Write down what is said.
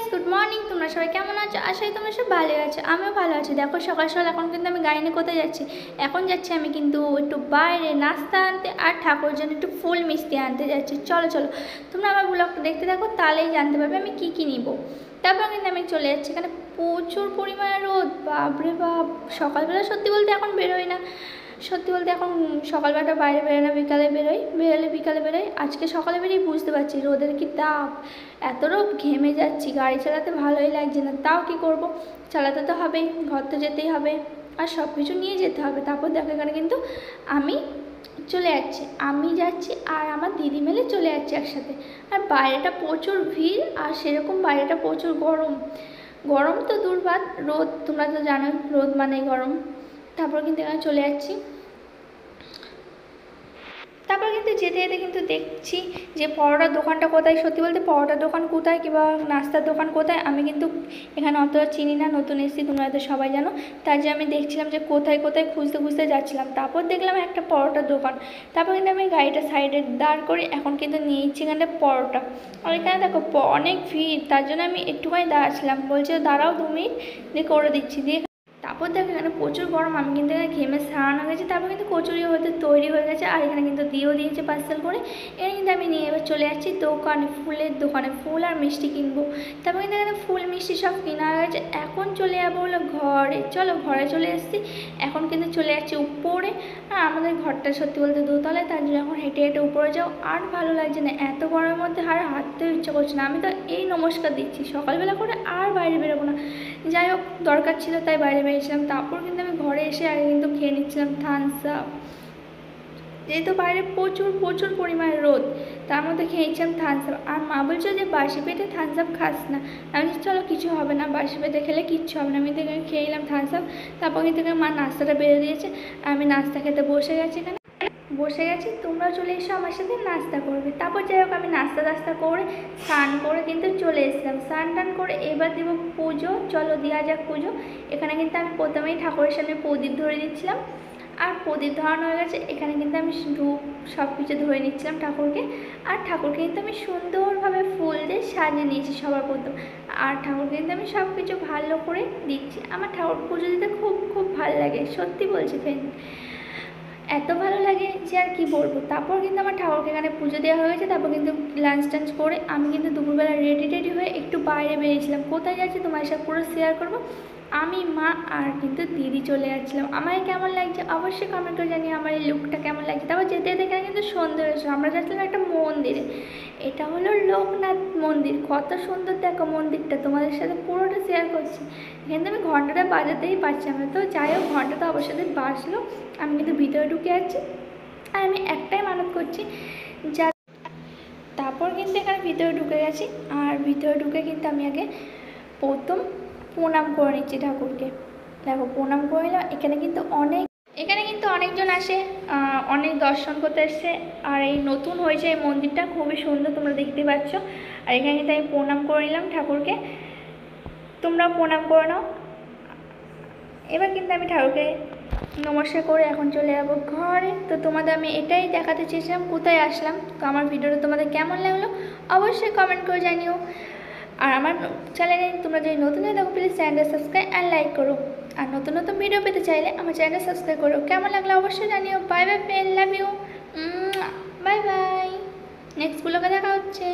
Guys, good morning. তোমরা সবাই কেমন আছো? আশা করি তোমরা সব ভালো আছো। আমিও ভালো আছি। দেখো সকাল সকাল এখন কিন্তু আমি গাড়ি নিয়ে কোথায় যাচ্ছি? এখন যাচ্ছি আমি কিন্তু একটু বাইরে নাস্তা আনতে আর ঠাকুর জন্য একটু ফুল মিষ্টি আনতে যাচ্ছি। চলো চলো, তোমরা আমার ব্লগটা দেখতে থাকো, তাহলেই জানতে পারবে আমি কী কী নিব। তারপর কিন্তু আমি চলে যাচ্ছি, এখানে প্রচুর পরিমাণে রোদ, বাপরে বাপ। সকালবেলা সত্যি বলতে এখন বেরোই না, সত্যি বলতে এখন সকালবেলাটা বাইরে বেরোয় না, বিকালে বেরোই, বেরোলে বিকালে বেরোই। আজকে সকালে বেরিয়ে বুঝতে পারছি রোদের কি তাপ, এত রোদ, ঘেমে যাচ্ছি। গাড়ি চালাতে ভালোই লাগছে না, তাও কি করব, চালাতে তো হবেই, ঘর তো যেতেই হবে, আর সব কিছু নিয়ে যেতে হবে। তারপর দেখো এখানে কিন্তু আমি চলে যাচ্ছি, আমি যাচ্ছি আর আমার দিদি মিলে চলে যাচ্ছি একসাথে। আর বাইরেটা প্রচুর ভিড়, আর সেরকম বাইরেটা প্রচুর গরম। গরম তো দূর বাদ, রোদ তোমরা তো জানোই, রোদ মানেই গরম। তারপর কিন্তু এখানে চলে যাচ্ছি। তারপর কিন্তু যেতে যেতে কিন্তু দেখছি যে পরোটার দোকানটা কোথায়। সত্যি বলতে পরোটার দোকান কোথায় কিংবা নাস্তার দোকান কোথায় আমি কিন্তু এখানে অতটা চিনি না, নতুন এসেছি, তোমরা তো সবাই জানো। তার যে আমি দেখছিলাম যে কোথায় কোথায় খুঁজতে খুঁজতে যাচ্ছিলাম, তারপর দেখলাম একটা পরোটার দোকান। তারপর কিন্তু আমি গাড়িটা সাইডে দাঁড় করে এখন কিন্তু নিয়েছি এখানে পরোটা। আর এখানে দেখো অনেক ভিড়, তার জন্য আমি একটুখানি দাঁড়াচ্ছিলাম, বলছে দাঁড়াও 2 মিনিট, দিয়ে করে দিচ্ছি। দিয়ে তারপর দেখো এখানে প্রচুর গরম, আমি কিন্তু এখানে ঘেমে স্নান হয়ে গেছি। তারপর কিন্তু কচুরিও হতে তৈরি হয়ে গেছে, আর এখানে কিন্তু দিয়েও দিয়েছে পার্সেল করে। এখানে কিন্তু আমি নিয়ে এবার চলে যাচ্ছি দোকানে, ফুলের দোকানে, ফুল আর মিষ্টি কিনবো। তারপর কিন্তু এখানে ফুল মিষ্টি সব কেনা হয়ে গেছে। এখন চলে যাবো হলো ঘরে। চলো ঘরে চলে এসেছি, এখন কিন্তু চলে যাচ্ছি উপরে। আর আমাদের ঘরটা সত্যি বলতে দোতলায়, তার জন্য এখন হেঁটে হেঁটে উপরে যাও, আর ভালো লাগছে না, এত গরমের মধ্যে আর হাঁটতেও ইচ্ছা করছে না। আমি তো এই নমস্কার দিচ্ছি সকালবেলা করে, আর বাইরে বেরোবো না। যাই হোক, দরকার ছিল তাই বাইরে বেরিয়েছিলাম। তারপর কিন্তু আমি ঘরে এসে আগে কিন্তু খেয়ে নিচ্ছিলাম থামস আপ, যেহেতু বাইরে প্রচুর প্রচুর পরিমাণে রোদ, তার মধ্যে খেয়েছিলাম থামস আপ। আর মা বলছো যে বাসি পেটে থামস আপ খাস না। আমি চলো কিছু হবে না, বাসি পেটে খেলে কিচ্ছু হবে না। আমি থেকে খেয়ে নিলাম থামস আপ। তারপর কিন্তু মা নাস্তাটা বেড়ে দিয়েছে, আমি নাস্তা খেতে বসে গেছি। এখানে বসে গেছি, তোমরাও চলে এসো আমার সাথে নাস্তা করবে। তারপর যাই হোক, আমি নাস্তা টাস্তা করে স্নান করে কিন্তু চলে এসেছিলাম। স্নান টান করে এবার দেবো পুজো। চলো দেওয়া যাক পুজো। এখানে কিন্তু আমি প্রথমেই ঠাকুরের সামনে প্রদীপ ধরে দিচ্ছিলাম, আর প্রদীপ ধরানো হয়ে গেছে। এখানে কিন্তু আমি ধূপ সব কিছু ধরে নিচ্ছিলাম ঠাকুরকে। আর ঠাকুরকে কিন্তু আমি সুন্দরভাবে ফুল দিয়ে সাজিয়ে নিয়েছি সবার প্রথম। আর ঠাকুরকে কিন্তু আমি সব কিছু ভালো করে দিচ্ছি। আমার ঠাকুর পুজো দিতে খুব খুব ভালো লাগে, সত্যি বলছি ফ্রেন্ড, এত ভালো লাগে যে আর কি বলবো। তারপর কিন্তু আমার ঠাকুরকে এখানে পুজো দেওয়া হয়ে গেছে। তারপর কিন্তু লাঞ্চ টাঞ্চ করে আমি কিন্তু দুপুরবেলা রেডি হয়ে একটু বাইরে বেরিয়েছিলাম। কোথায় যাচ্ছি তোমার সাথে পুরো শেয়ার করবো। আমি, মা আর কিন্তু দিদি চলে যাচ্ছিলাম। আমায় কেমন লাগছে অবশ্যই কমেন্ট করে জানিয়ে আমার এই লুকটা কেমন লাগছে। তারপর যেতে যেতে এখানে কিন্তু সন্ধ্যে হয়েছিল, আমরা যাচ্ছিলাম একটা মন্দিরে। এটা হলো লোকনাথ মন্দির, কত সুন্দর দেখো মন্দিরটা, তোমাদের সাথে পুরোটা শেয়ার করছি। এখানে আমি ঘন্টাটা বাজাতেই পারছি না, তো যাই হোক ঘন্টাটা অবশ্যই বাজলো। আমি কিন্তু ভিতরে ঢুকে যাচ্ছি, আর আমি একটাই মানত করছি যা। তারপর কিন্তু এখানে ভিতরে ঢুকে গেছি, আর ভিতরে ঢুকে কিন্তু আমি আগে প্রথম প্রণাম করে নিচ্ছি ঠাকুরকে। দেখো প্রণাম করে নিলাম। এখানে কিন্তু অনেকজন আসে, অনেক দর্শন করতে এসছে। আর এই নতুন হয়েছে এই মন্দিরটা, খুবই সুন্দর, তোমরা দেখতে পাচ্ছ। আর এখানে কিন্তু আমি প্রণাম করে নিলাম ঠাকুরকে, তোমরা প্রণাম করে নাও। এবার কিন্তু আমি ঠাকুরকে নমস্কার করে এখন চলে যাবো ঘরে। তো তোমাদের আমি এটাই দেখাতে চেয়েছিলাম কোথায় আসলাম। তো আমার ভিডিওটা তোমাদের কেমন লাগলো অবশ্যই কমেন্ট করে জানিও। আর আমার চ্যানেলে তোমরা যদি নতুন হয়ে থাকো প্লিজ চ্যানেলটা সাবস্ক্রাইব অ্যান্ড লাইক করো। আর নতুন নতুন ভিডিও পেতে চাইলে আমার চ্যানেলটা সাবস্ক্রাইব করো। কেমন লাগলো অবশ্যই জানিও। Bye bye friend, love you, bye bye. Next ব্লগে দেখা হচ্ছে।